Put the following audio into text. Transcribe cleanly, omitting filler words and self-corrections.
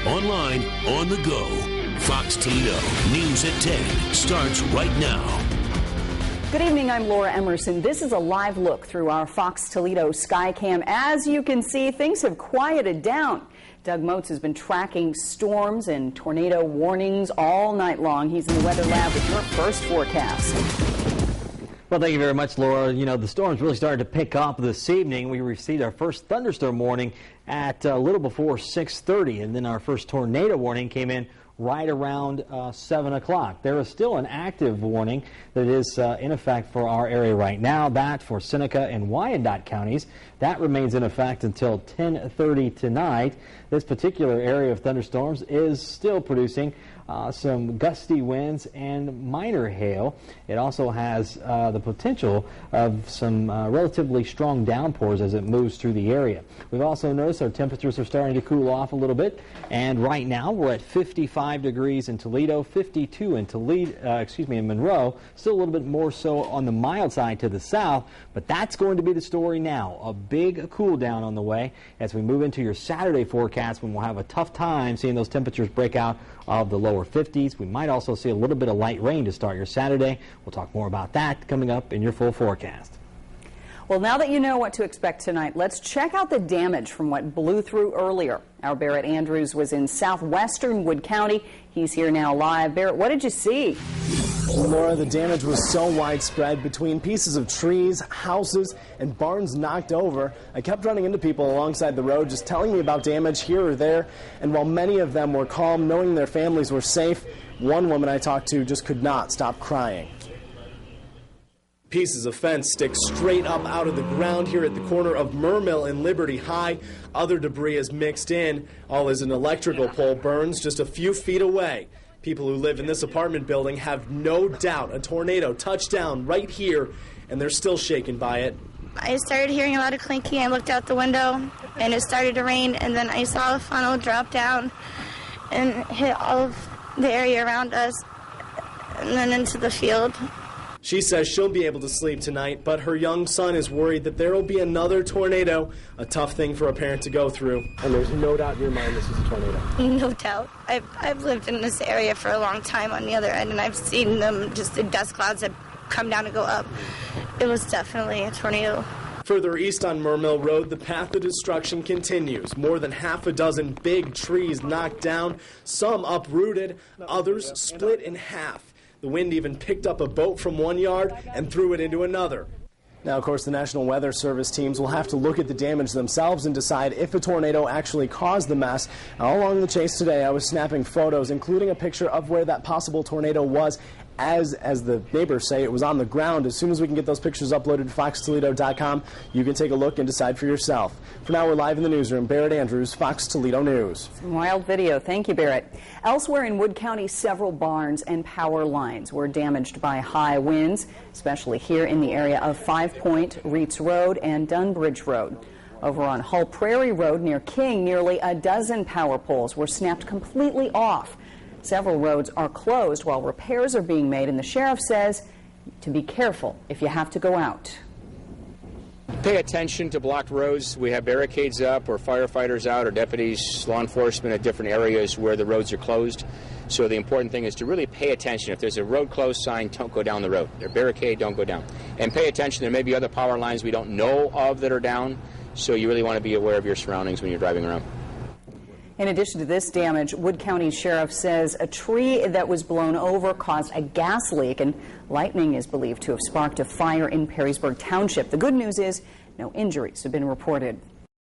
online, on the go. Fox Toledo News at 10 starts right now. Good evening, I'm Laura Emerson. This is a live look through our Fox Toledo Skycam. As you can see, things have quieted down. Doug Moats has been tracking storms and tornado warnings all night long. He's in the weather lab with your first forecast. Well, thank you very much, Laura. You know, the storms really started to pick up this evening. We received our first thunderstorm warning at a little before 6:30, and then our first tornado warning came in right around 7 o'clock. There is still an active warning that is in effect for our area right now. That for Seneca and Wyandotte counties, that remains in effect until 10:30 tonight. This particular area of thunderstorms is still producing some gusty winds and minor hail. It also has the potential of some relatively strong downpours as it moves through the area. We've also noticed our temperatures are starting to cool off a little bit, and right now we're at 55 degrees in Toledo, 52 in in Monroe. Still a little bit more so on the mild side to the south, but that's going to be the story now. A big cool down on the way as we move into your Saturday forecast, when we'll have a tough time seeing those temperatures break out of the lower 50s. We might also see a little bit of light rain to start your Saturday. We'll talk more about that coming up in your full forecast. Well, now that you know what to expect tonight, let's check out the damage from what blew through earlier. Our Barrett Andrews was in southwestern Wood County. He's here now live. Barrett, what did you see? Laura, the damage was so widespread between pieces of trees, houses, and barns knocked over. I kept running into people alongside the road just telling me about damage here or there, and while many of them were calm, knowing their families were safe, one woman I talked to just could not stop crying. Pieces of fence stick straight up out of the ground here at the corner of Mermill and Liberty High. Other debris is mixed in, all as an electrical pole burns just a few feet away. People who live in this apartment building have no doubt a tornado touched down right here, and they're still shaken by it. I started hearing a lot of clinking. I looked out the window, and it started to rain, and then I saw a funnel drop down and hit all of the area around us, and then into the field. She says she'll be able to sleep tonight, but her young son is worried that there will be another tornado, a tough thing for a parent to go through. And there's no doubt in your mind this is a tornado? No doubt. I've lived in this area for a long time on the other end, and I've seen them, just the dust clouds that come down and go up. It was definitely a tornado. Further east on Mermill Road, the path of destruction continues. More than half a dozen big trees knocked down, some uprooted, others split in half. The wind even picked up a boat from one yard and threw it into another. Now, of course, the National Weather Service teams will have to look at the damage themselves and decide if a tornado actually caused the mess. All along the chase today, I was snapping photos, including a picture of where that possible tornado was. As the neighbors say, it was on the ground. As soon as we can get those pictures uploaded to foxtoledo.com, you can take a look and decide for yourself. For now, we're live in the newsroom. Barrett Andrews, Fox Toledo News. Some wild video. Thank you, Barrett. Elsewhere in Wood County, several barns and power lines were damaged by high winds, especially here in the area of 5 Point, Reitz Road, and Dunbridge Road. Over on Hull Prairie Road near King, nearly a dozen power poles were snapped completely off. Several roads are closed while repairs are being made, and the sheriff says to be careful if you have to go out. Pay attention to blocked roads. We have barricades up, or firefighters out, or deputies, law enforcement at different areas where the roads are closed. So the important thing is to really pay attention. If there's a road closed sign, don't go down the road. There's a barricade, don't go down. And pay attention, there may be other power lines we don't know of that are down, so you really want to be aware of your surroundings when you're driving around. In addition to this damage, Wood County Sheriff says a tree that was blown over caused a gas leak, and lightning is believed to have sparked a fire in Perrysburg Township. The good news is no injuries have been reported.